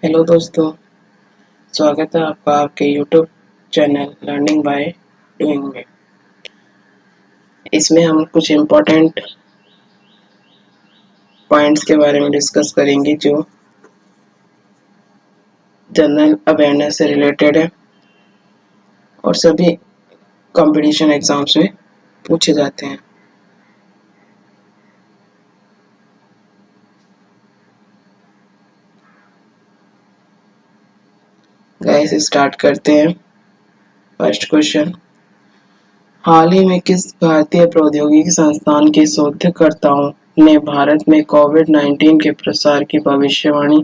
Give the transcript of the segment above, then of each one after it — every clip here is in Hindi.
हेलो दोस्तों, स्वागत है आपका आपके YouTube channel learning by doing में। इसमें हम कुछ इम्पोर्टेंट पॉइंट्स के बारे में डिस्कस करेंगे जो जनरल अवेयरनेस से रिलेटेड है और सभी कंपटीशन एग्जाम्स में पूछे जाते हैं। गाइस स्टार्ट करते हैं। फर्स्ट क्वेश्चन, हाल ही में किस भारतीय प्रौद्योगिकी संस्थान के शोधकर्ताओं ने भारत में कोविड-19 के प्रसार की भविष्यवाणी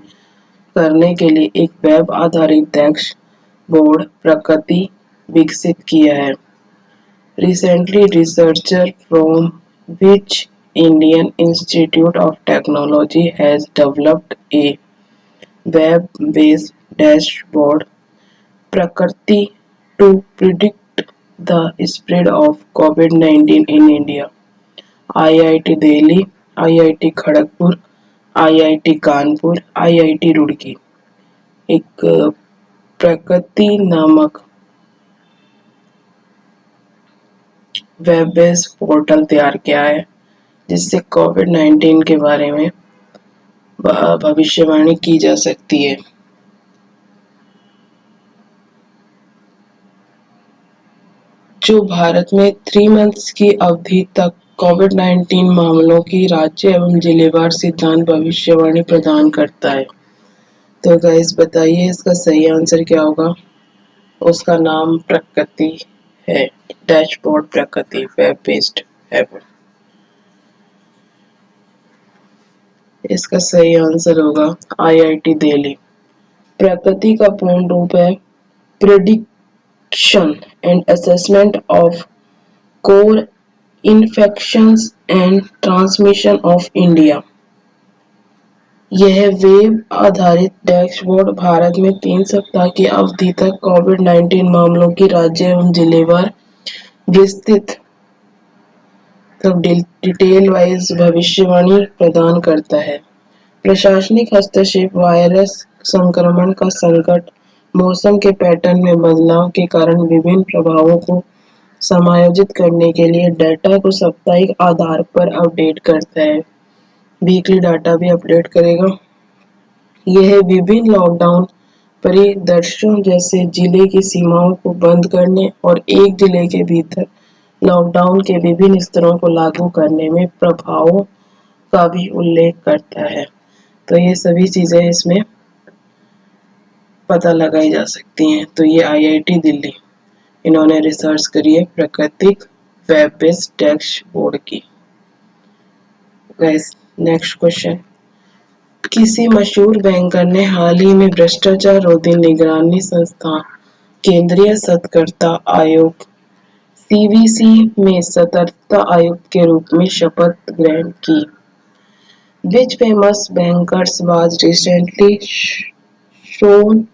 करने के लिए एक वेब आधारित डैशबोर्ड प्रकृति विकसित किया है? Recently, researcher from which Indian Institute of Technology has developed a web-based dashboard Prakriti to predict the spread of COVID-19 in India. IIT Delhi, IIT Kharagpur, IIT Kanpur, IIT Roorkee एक प्रकृति नामक वेब बेस्ड पोर्टल तैयार किया है जिससे कोविड-19 के बारे में भविष्यवाणी की जा सकती है। जो भारत में 3 मंथ्स की अवधि तक कोविड-19 मामलों की राज्य एवं जिलेवार सिद्धांत भविष्यवाणी प्रदान करता है। तो गाइस बताइए इसका सही आंसर क्या होगा? उसका नाम प्रकृति है। डैशबोर्ड प्रकृति वेब बेस्ड है। इसका सही आंसर होगा IIT दिल्ली। प्रकृति का पूर्ण रूप है prediction and assessment of core infections and transmission of India. यह वेब आधारित डैशबोर्ड भारत में 3 सप्ताह की अवधि तक कोविड-19 मामलों की राज्य एवं जिलेवार विस्तृत डिटेल वाइज भविष्यवाणी प्रदान करता है। प्रशासनिक हस्तक्षेप, वायरस संक्रमण का संकट, मौसम के पैटर्न में बदलाव के कारण विभिन्न प्रभावों को समायोजित करने के लिए डाटा को साप्ताहिक आधार पर अपडेट करता है। वीकली डाटा भी अपडेट करेगा। यह विभिन्न लॉकडाउन परिदृश्यों जैसे जिले की सीमाओं को बंद करने और एक जिले के भीतर लॉकडाउन के विभिन्न स्तरों को लागू करने में प्रभावों का भी उल्लेख करता है। तो ये सभी चीजें इसमें पता लगाई जा सकती हैं। तो ये IIT दिल्ली इन्होंने रिसर्च करी है प्राकृतिक वेब बेस्ड डैशबोर्ड की। गाइस नेक्स्ट क्वेश्चन, किसी मशहूर बैंकर ने हाल ही में भ्रष्टाचार रोधी निगरानी संस्था केंद्रीय सतर्कता आयोग CVC में सतर्कता आयुक्त के रूप में शपथ ग्रहण की। Which famous bankers was recently shown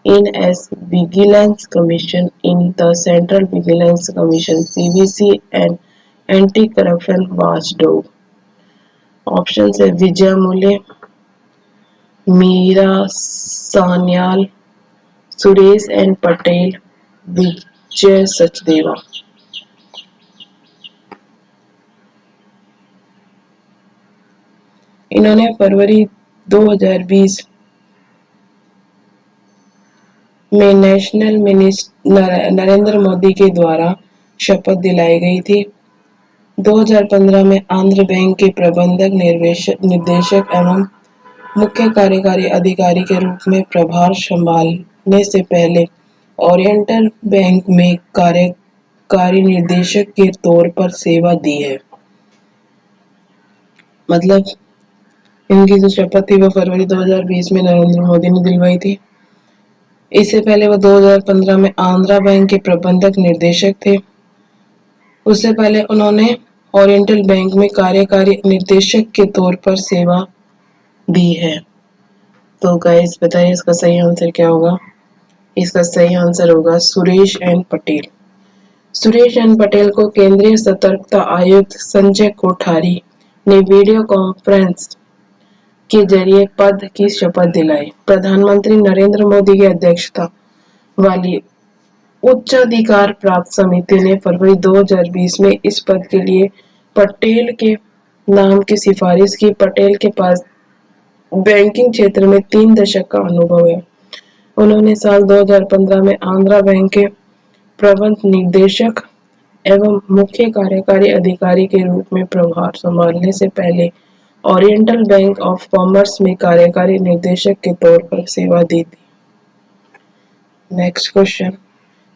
in as Vigilance Commission in the Central Vigilance Commission CVC and Anti-Corruption Watchdog? Option है विजय मूल्य, मीरा सान्याल, सुरेश एन पटेल, विजय सचदेवा। इन्होंने फरवरी 2020 में नेशनल मिनिस्टर नरेंद्र मोदी के द्वारा शपथ दिलाई गई थी। 2015 में आंध्र बैंक के प्रबंधक निर्देशक एवं मुख्य कार्यकारी अधिकारी के रूप में प्रभार संभालने से पहले ओरिएंटल बैंक में कार्यकारी निर्देशक के तौर पर सेवा दी है। मतलब इनकी जो शपथ थी वो फरवरी 2020 में नरेंद्र मोदी ने दिलवाई थी। इससे पहले वो 2015 में आंध्रा बैंक के प्रबंधक निर्देशक थे। उससे पहले उन्होंने ओरिएंटल बैंक में कार्यकारी निर्देशक के तौर पर सेवा दी है। तो गाइस बताइए इसका सही आंसर क्या होगा? इसका सही आंसर होगा सुरेश एन पटेल। सुरेश एन पटेल को केंद्रीय सतर्कता आयुक्त संजय कोठारी ने वीडियो कॉन्फ्रेंस के जरिए पद की शपथ दिलाई। प्रधानमंत्री नरेंद्र मोदी की अध्यक्षता वाली उच्चाधिकार प्राप्त समिति ने फरवरी 2020 में इस पद के लिए पटेल के नाम की सिफारिश की। पटेल के पास बैंकिंग क्षेत्र में 3 दशक का अनुभव है। उन्होंने साल 2015 में आंध्रा बैंक के प्रबंध निदेशक एवं मुख्य कार्यकारी अधिकारी के रूप में प्रभार संभालने से पहले ओरिएंटल बैंक ऑफ कॉमर्स में कार्यकारी निदेशक के तौर पर सेवा दी थी। नेक्स्ट क्वेश्चन,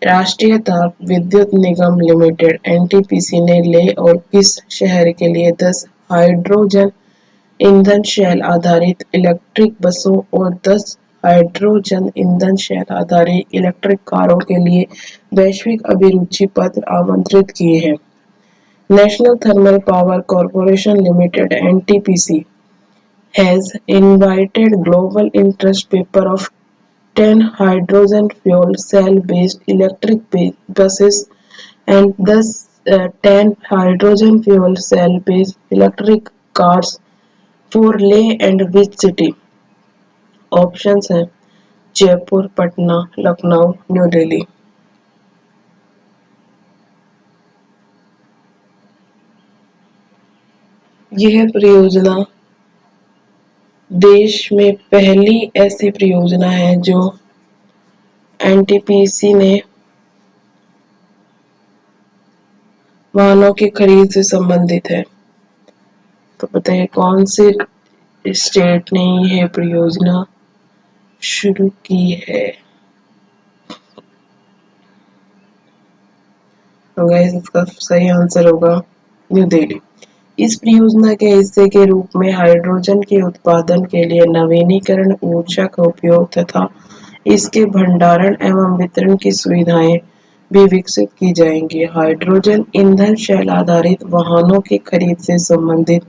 राष्ट्रीय ताप विद्युत निगम लिमिटेड एनटीपीसी ने लेह और किस शहर के लिए 10 हाइड्रोजन ईंधन शेल आधारित इलेक्ट्रिक बसों और 10 हाइड्रोजन ईंधन शेल आधारित इलेक्ट्रिक कारों के लिए वैश्विक अभिरुचि पत्र आमंत्रित किए हैं। National thermal power corporation limited (NTPC) has invited global interest paper of 10 hydrogen fuel cell-based electric buses and thus 10 hydrogen fuel cell-based electric cars for Leh and which city? Options हैं जयपुर, पटना, लखनऊ, न्यू दिल्ली। यह परियोजना देश में पहली ऐसी परियोजना है जो एनटीपीसी ने वाहनों की खरीद से संबंधित है। तो बताइए कौन से स्टेट ने यह परियोजना शुरू की है? तो गाइस इसका सही आंसर होगा न्यू दिल्ली। इस परियोजना के हिस्से के रूप में हाइड्रोजन के उत्पादन के लिए नवीनीकरण ऊर्जा का उपयोग तथा इसके भंडारण एवं वितरण की सुविधाएं भी विकसित की जाएंगी। हाइड्रोजन ईंधन शेल आधारित वाहनों की खरीद से संबंधित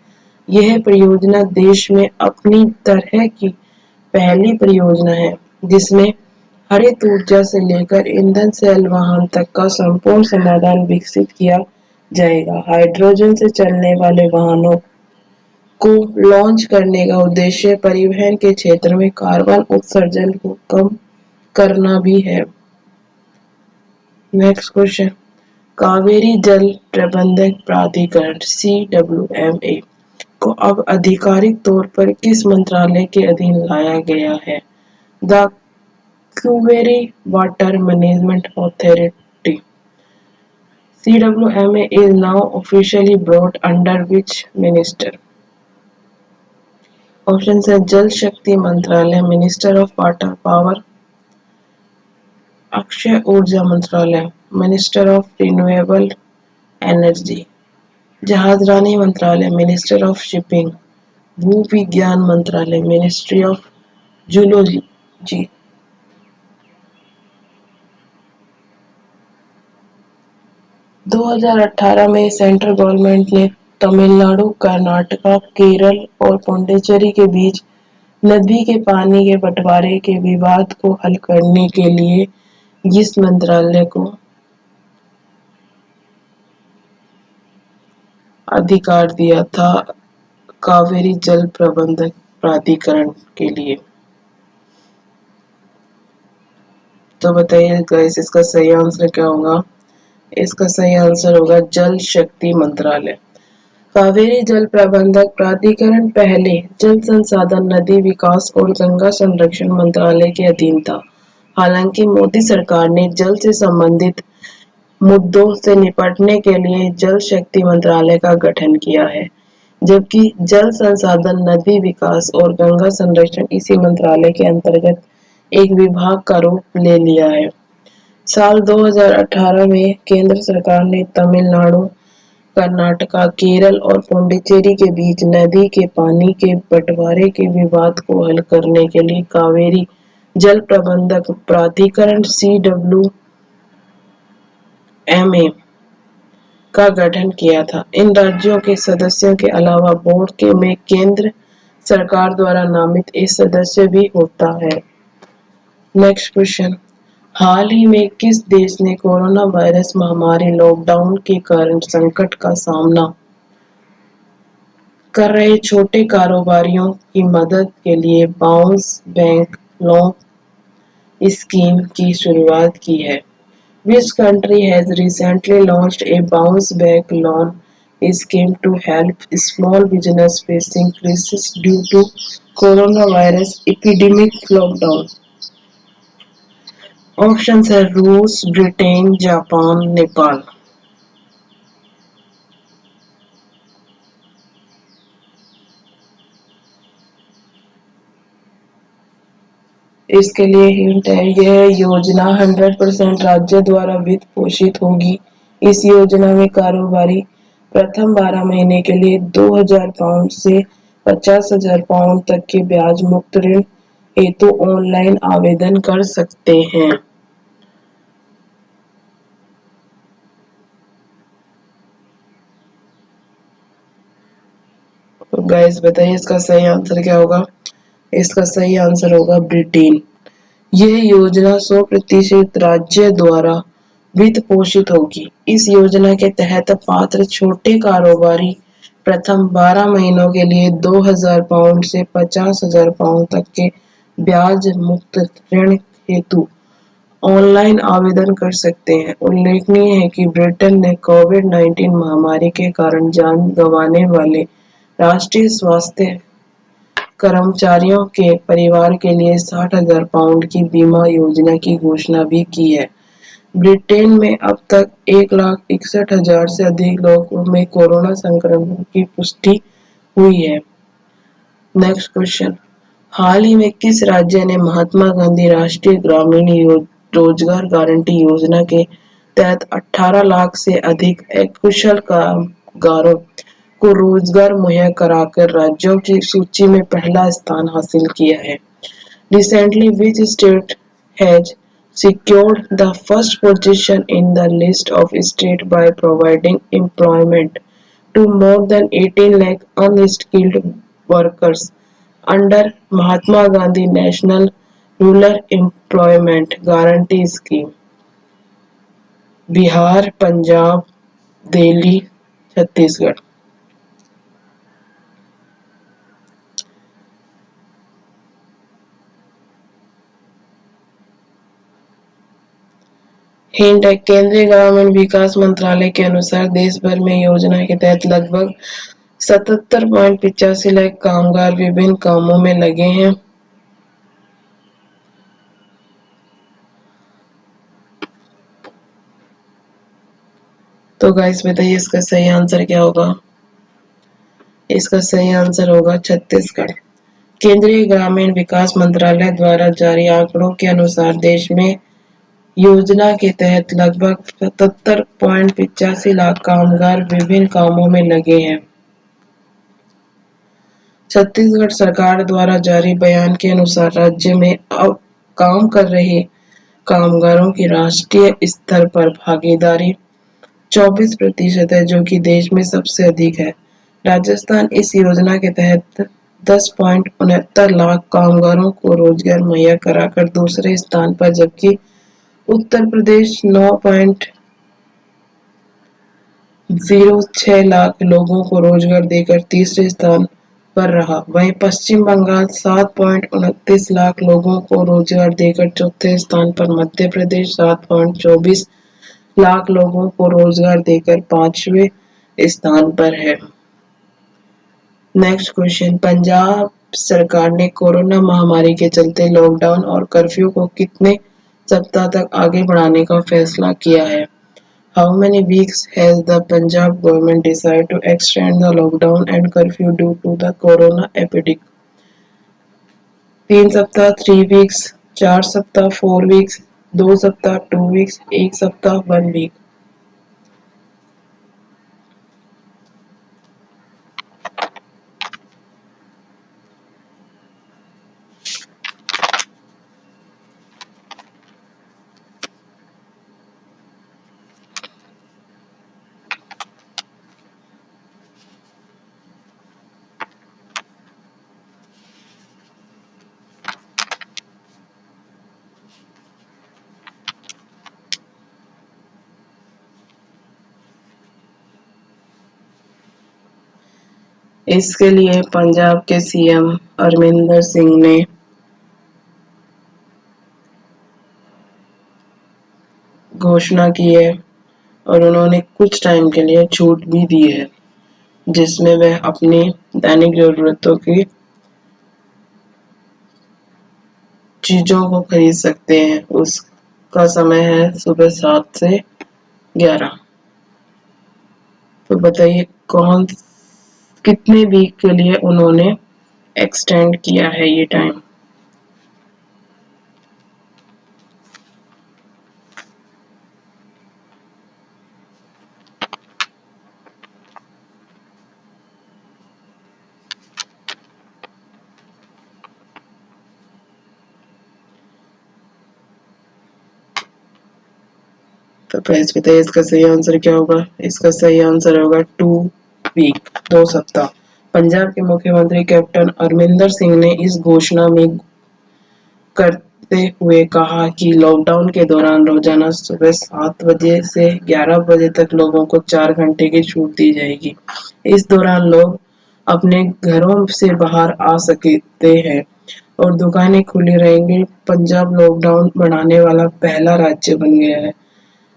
यह परियोजना देश में अपनी तरह की पहली परियोजना है जिसमें हरित ऊर्जा से लेकर ईंधन सेल वाहन तक का संपूर्ण समाधान विकसित किया जाएगा। हाइड्रोजन से चलने वाले वाहनों को लॉन्च करने का उद्देश्य परिवहन के क्षेत्र में कार्बन उत्सर्जन को कम करना भी है। नेक्स्ट क्वेश्चन, कावेरी जल प्रबंधन प्राधिकरण CWMA को अब आधिकारिक तौर पर किस मंत्रालय के अधीन लाया गया है? The Cauvery Water Management Authority (CWMA) is now officially brought under which minister? Option है जल शक्ति मंत्रालय, minister of water power, Akshay ऊर्जा मंत्रालय, मिनिस्टर ऑफ रिन्यूएबल एनर्जी, जहाजरानी मंत्रालय, मिनिस्टर ऑफ शिपिंग, भू विज्ञान मंत्रालय, मिनिस्ट्री ऑफ जूलॉजी। 2018 में सेंट्रल गवर्नमेंट ने तमिलनाडु, कर्नाटक, केरल और पुडुचेरी के बीच नदी के पानी के बंटवारे के विवाद को हल करने के लिए इस मंत्रालय को अधिकार दिया था कावेरी जल प्रबंधन प्राधिकरण के लिए। तो बताइए गाइस इसका सही आंसर क्या होगा? इसका सही आंसर होगा जल शक्ति मंत्रालय। कावेरी जल प्रबंधक प्राधिकरण पहले जल संसाधन, नदी विकास और गंगा संरक्षण मंत्रालय के अधीन था। हालांकि मोदी सरकार ने जल से संबंधित मुद्दों से निपटने के लिए जल शक्ति मंत्रालय का गठन किया है, जबकि जल संसाधन, नदी विकास और गंगा संरक्षण इसी मंत्रालय के अंतर्गत एक विभाग का रूप ले लिया है। साल 2018 में केंद्र सरकार ने तमिलनाडु, कर्नाटक, केरल और पुडुचेरी के बीच नदी के पानी के बंटवारे के विवाद को हल करने के लिए कावेरी जल प्रबंधक प्राधिकरण CWMA का गठन किया था। इन राज्यों के सदस्यों के अलावा बोर्ड के में केंद्र सरकार द्वारा नामित एक सदस्य भी होता है। नेक्स्ट क्वेश्चन, हाल ही में किस देश ने कोरोना वायरस महामारी लॉकडाउन के कारण संकट का सामना कर रहे छोटे कारोबारियों की मदद के लिए बाउंस बैंक लोन स्कीम की शुरुआत की है। Which country has recently launched a bounce back loan scheme to help small business facing crisis due to coronavirus epidemic lockdown? Options are रूस, ब्रिटेन, जापान, नेपाल। इसके लिए हिंट है, यह योजना 100% राज्य द्वारा वित्त पोषित होगी। इस योजना में कारोबारी प्रथम 12 महीने के लिए £2000 से £50,000 तक के ब्याज मुक्त ऋण हेतु ऑनलाइन आवेदन कर सकते हैं। तो गाइस बताइए इसका सही आंसर क्या होगा? इसका सही आंसर होगा ब्रिटेन। यह योजना 100% राज्य द्वारा वित्त पोषित होगी। इस योजना के तहत पात्र छोटे कारोबारी प्रथम 12 महीनों के लिए £2000 से £50,000 तक के ब्याज मुक्त ऋण हेतु ऑनलाइन आवेदन कर सकते हैं। उल्लेखनीय है कि ब्रिटेन ने कोविड-19 महामारी के कारण जान गंवाने वाले राष्ट्रीय स्वास्थ्य कर्मचारियों के परिवार के लिए £60,000 की बीमा योजना की घोषणा भी की है। ब्रिटेन में अब तक 1,61,000 से अधिक लोगों में कोरोना संक्रमण की पुष्टि हुई है। नेक्स्ट क्वेश्चन, हाल ही में किस राज्य ने महात्मा गांधी राष्ट्रीय ग्रामीण रोजगार गारंटी योजना के तहत 18 लाख से अधिक अकुशल कामगारों को रोजगार मुहैया कराकर राज्यों की सूची में पहला स्थान हासिल किया है? Recently, which state has secured the first position in the list of states by providing employment to more than 18 lakh unskilled workers under Mahatma Gandhi National Rural Employment Guarantee Scheme? Bihar, Punjab, Delhi, Chhattisgarh. Hint है, केंद्रीय ग्रामीण विकास मंत्रालय के अनुसार देश भर में योजना के तहत लगभग 77.85 लाख कामगार विभिन्न कामों में लगे हैं। तो गाइस बताइए इसका सही आंसर क्या होगा? इसका सही आंसर होगा छत्तीसगढ़। केंद्रीय ग्रामीण विकास मंत्रालय द्वारा जारी आंकड़ों के अनुसार देश में योजना के तहत लगभग 77.85 लाख कामगार विभिन्न कामों में लगे हैं। छत्तीसगढ़ सरकार द्वारा जारी बयान के अनुसार राज्य में अब काम कर रहे कामगारों की राष्ट्रीय स्तर पर भागीदारी 24% है, जो कि देश में सबसे अधिक है। राजस्थान इस योजना के तहत 10.69 लाख कामगारों को रोजगार मुहैया कराकर दूसरे स्थान पर, जबकि उत्तर प्रदेश 9.06 लाख लोगों को रोजगार देकर तीसरे स्थान पर रहा। वहीं पश्चिम बंगाल 7.29 लाख लोगों को रोजगार देकर चौथे स्थान पर, मध्य प्रदेश 7.24 लाख लोगों को रोजगार देकर पांचवें स्थान पर है। नेक्स्ट क्वेश्चन, पंजाब सरकार ने कोरोना महामारी के चलते लॉकडाउन और कर्फ्यू को कितने सप्ताह तक आगे बढ़ाने का फैसला किया है? How many weeks has the Punjab government decided to extend the lockdown and curfew due to the corona epidemic? 3 सप्ताह, 3 weeks, 4 सप्ताह, 4 weeks, 2 सप्ताह, 2 weeks, 1 सप्ताह, 1 week। इसके लिए पंजाब के सीएम अमरिंदर सिंह ने घोषणा की है और उन्होंने कुछ टाइम के लिए छूट भी दी है, जिसमें वह अपनी दैनिक जरूरतों की चीजों को खरीद सकते हैं। उसका समय है सुबह 7 से 11। तो बताइए कौन कितने वीक के लिए उन्होंने एक्सटेंड किया है ये टाइम। तो गाइस बताइए इसका सही आंसर क्या होगा। इसका सही आंसर होगा 2 वीक, 2 सप्ताह। पंजाब के मुख्यमंत्री कैप्टन अमरिंदर सिंह ने इस घोषणा में करते हुए कहा कि लॉकडाउन के दौरान रोजाना सुबह 7 बजे से 11 बजे तक लोगों को 4 घंटे की छूट दी जाएगी। इस दौरान लोग अपने घरों से बाहर आ सकते हैं और दुकानें खुली रहेंगी। पंजाब लॉकडाउन बढ़ाने वाला पहला राज्य बन गया है।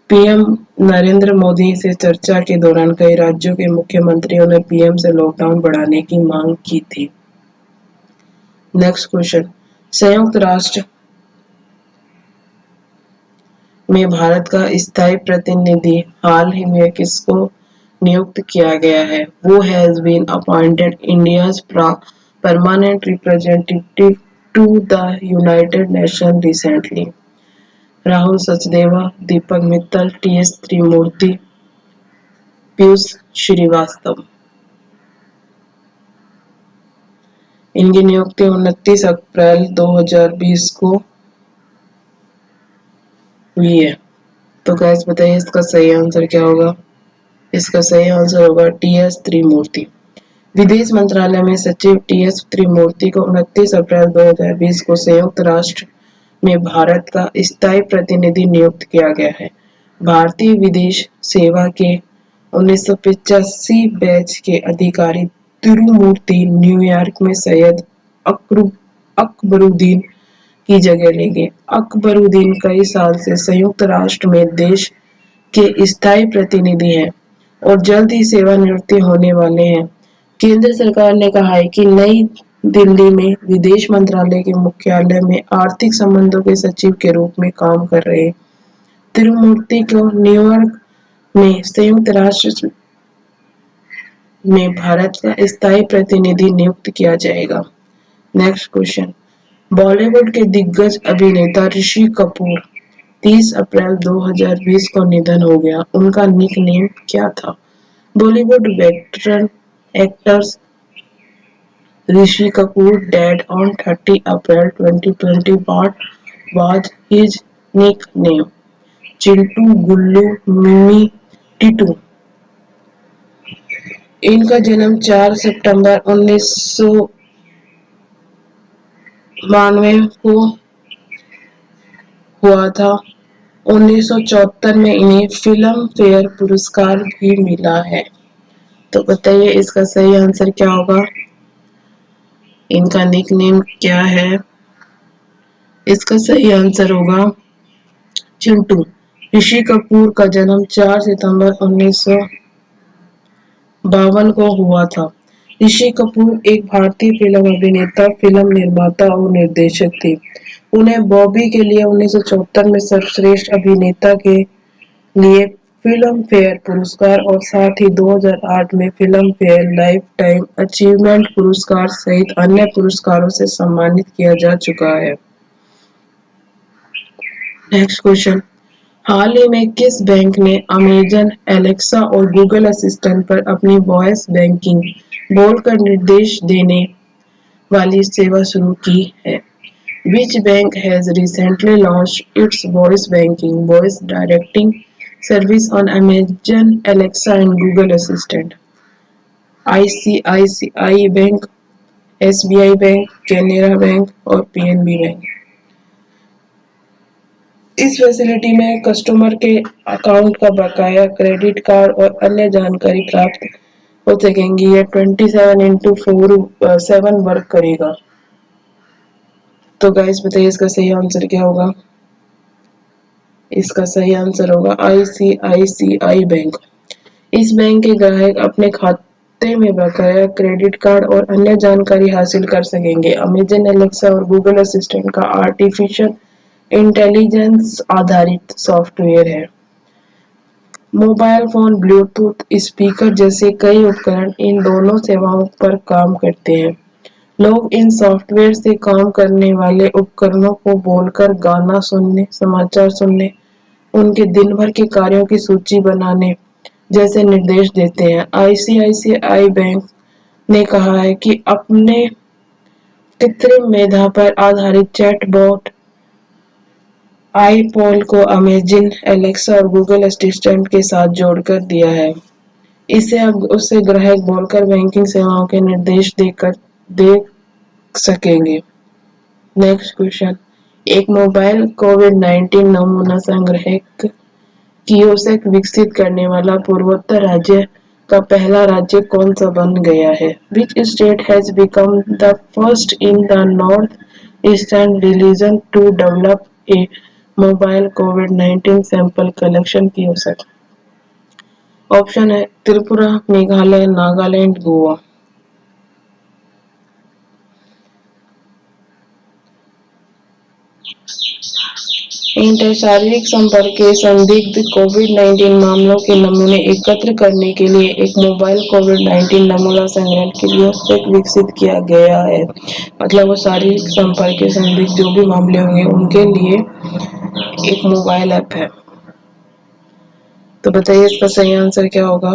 पीएम नरेंद्र मोदी से चर्चा के दौरान कई राज्यों के मुख्यमंत्रियों ने पीएम से लॉकडाउन बढ़ाने की मांग की थी। नेक्स्ट क्वेश्चन, संयुक्त राष्ट्र में भारत का स्थायी प्रतिनिधि हाल ही में किसको नियुक्त किया गया है। वो has been appointed India's permanent representative to the United Nation recently. Rahul Sachdeva, Deepak Mittal, TS Trimurti, Piyush Srivastava. इनकी नियुक्ति 29 अप्रैल 2020 को हुई है। तो गैस बताइए इसका सही आंसर क्या होगा। इसका सही आंसर होगा टीएस त्रिमूर्ति। विदेश मंत्रालय में सचिव टीएस त्रिमूर्ति को 29 अप्रैल 2020 को संयुक्त राष्ट्र में भारत का स्थायी प्रतिनिधि नियुक्त किया गया है। भारतीय विदेश सेवा के 1985 बैच के अधिकारी तिरुमूर्ति न्यूयॉर्क में सैयद अकबरुद्दीन की जगह लेंगे। अकबरुद्दीन कई साल से संयुक्त राष्ट्र में देश के स्थायी प्रतिनिधि हैं और जल्द ही सेवानिवृत्ति होने वाले हैं। केंद्र सरकार ने कहा है कि नई दिल्ली में विदेश मंत्रालय के मुख्यालय में आर्थिक संबंधों के सचिव के रूप में काम कर रहे तिरुमूर्ति को न्यूयॉर्क में संयुक्त राष्ट्र में भारत का स्थायी प्रतिनिधि नियुक्त किया जाएगा। नेक्स्ट क्वेश्चन, बॉलीवुड के दिग्गज अभिनेता ऋषि कपूर 30 अप्रैल 2020 को निधन हो गया। उनका निक नेम क्या था। Bollywood veteran actors Rishi Kapoor died on 30 April 2020. What was his nickname? Chintu, Gullu, Mimi, Titu. इनका जन्म 4 सितंबर 1992 को हुआ था। 1974 में इन्हें फिल्म फेयर पुरस्कार भी मिला है। तो बताइए इसका सही आंसर क्या होगा। इनका निकनेम क्या है। इसका सही आंसर होगा चिंटू। ऋषि कपूर का जन्म 4 सितंबर 1952 को हुआ था। ऋषि कपूर एक भारतीय फिल्म अभिनेता, फिल्म निर्माता और निर्देशक थे। उन्हें बॉबी के लिए 1974 में सर्वश्रेष्ठ अभिनेता के लिए फिल्म फेयर पुरस्कार और साथ ही 2008 में film fair life time achievement पुरस्कार सहित अन्य पुरस्कारों से सम्मानित किया जा चुका है। नेक्स्ट क्वेश्चन, हाल ही में किस बैंक ने अमेजन एलेक्सा और गूगल असिस्टेंट पर अपनी वॉइस बैंकिंग बोलकर निर्देश देने वाली सेवा शुरू की है। Which bank has recently launched its voice banking voice directing service on Amazon Alexa and Google Assistant? ICICI bank, SBI bank, Canara bank और पीएनबी बैंक। इस फैसिलिटी में कस्टमर के अकाउंट का बकाया, क्रेडिट कार्ड और अन्य जानकारी प्राप्त हो सकेंगी। यह 27 into 4 7 वर्क करेगा। तो गाइस बताइए इसका सही आंसर क्या होगा। इसका सही आंसर होगा ICICI बैंक। इस बैंक के ग्राहक अपने खाते में बकाया क्रेडिट कार्ड और अन्य जानकारी हासिल कर सकेंगे। अमेजन एलेक्सा और गूगल असिस्टेंट का आर्टिफिशियल इंटेलिजेंस आधारित सॉफ्टवेयर है। मोबाइल फोन, ब्लूटूथ स्पीकर जैसे कई उपकरण इन दोनों सेवाओं पर काम करते हैं। लोग इन सॉफ्टवेयर से काम करने वाले उपकरणों को बोलकर गाना सुनने, समाचार सुनने, उनके दिन भर के कार्यों की सूची बनाने जैसे निर्देश देते हैं। आईसीआईसीआई बैंक ने कहा है कि अपने कृत्रिम मेधा पर आधारित चैटबॉट आईपॉल को अमेजिन, एलेक्सा और गूगल असिस्टेंट के साथ जोड़कर दिया है। इसे अब उससे ग्राहक बोलकर बैंकिंग सेवाओं के निर्देश देख सकेंगे। Next question. एक मोबाइल कोविड-19 नमूना संग्रहक कियोस्क विकसित करने वाला पूर्वोत्तर राज्य का पहला राज्य कौन सा बन गया है? Which state has become the first in the northeastern region to develop a mobile COVID-19 sample collection kiosk? Option है त्रिपुरा, मेघालय, नागालैंड, गोवा। शारीरिक संपर्क के संदिग्ध कोविड-19 मामलों के नमूने एकत्र करने के लिए एक मोबाइल कोविड-19 नमूना संग्रहण कियोस्क विकसित किया गया है। मतलब वो शारीरिक संपर्क के संदिग्ध जो भी मामले होंगे उनके लिए एक मोबाइल ऐप है। तो बताइए इसका सही आंसर क्या होगा।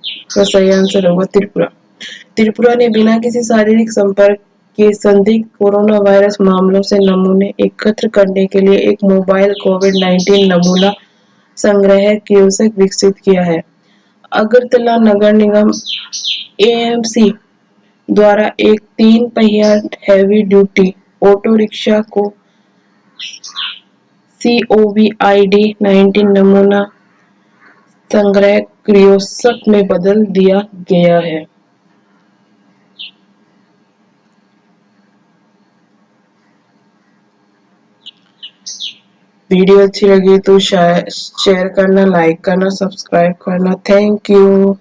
इसका सही आंसर होगा त्रिपुरा। त्रिपुरा ने बिना किसी शारीरिक संपर्क के संदिग्ध कोरोना वायरस मामलों से नमूने एकत्र करने के लिए एक मोबाइल कोविड-19 नमूना संग्रह कियोस्क विकसित किया है। अगरतला नगर निगम एएमसी द्वारा एक 3 पहिया हैवी ड्यूटी ऑटो रिक्शा को COVID-19 नमूना संग्रह कियोस्क में बदल दिया गया है। वीडियो अच्छी लगी तो शेयर करना, लाइक करना, सब्सक्राइब करना। Thank you.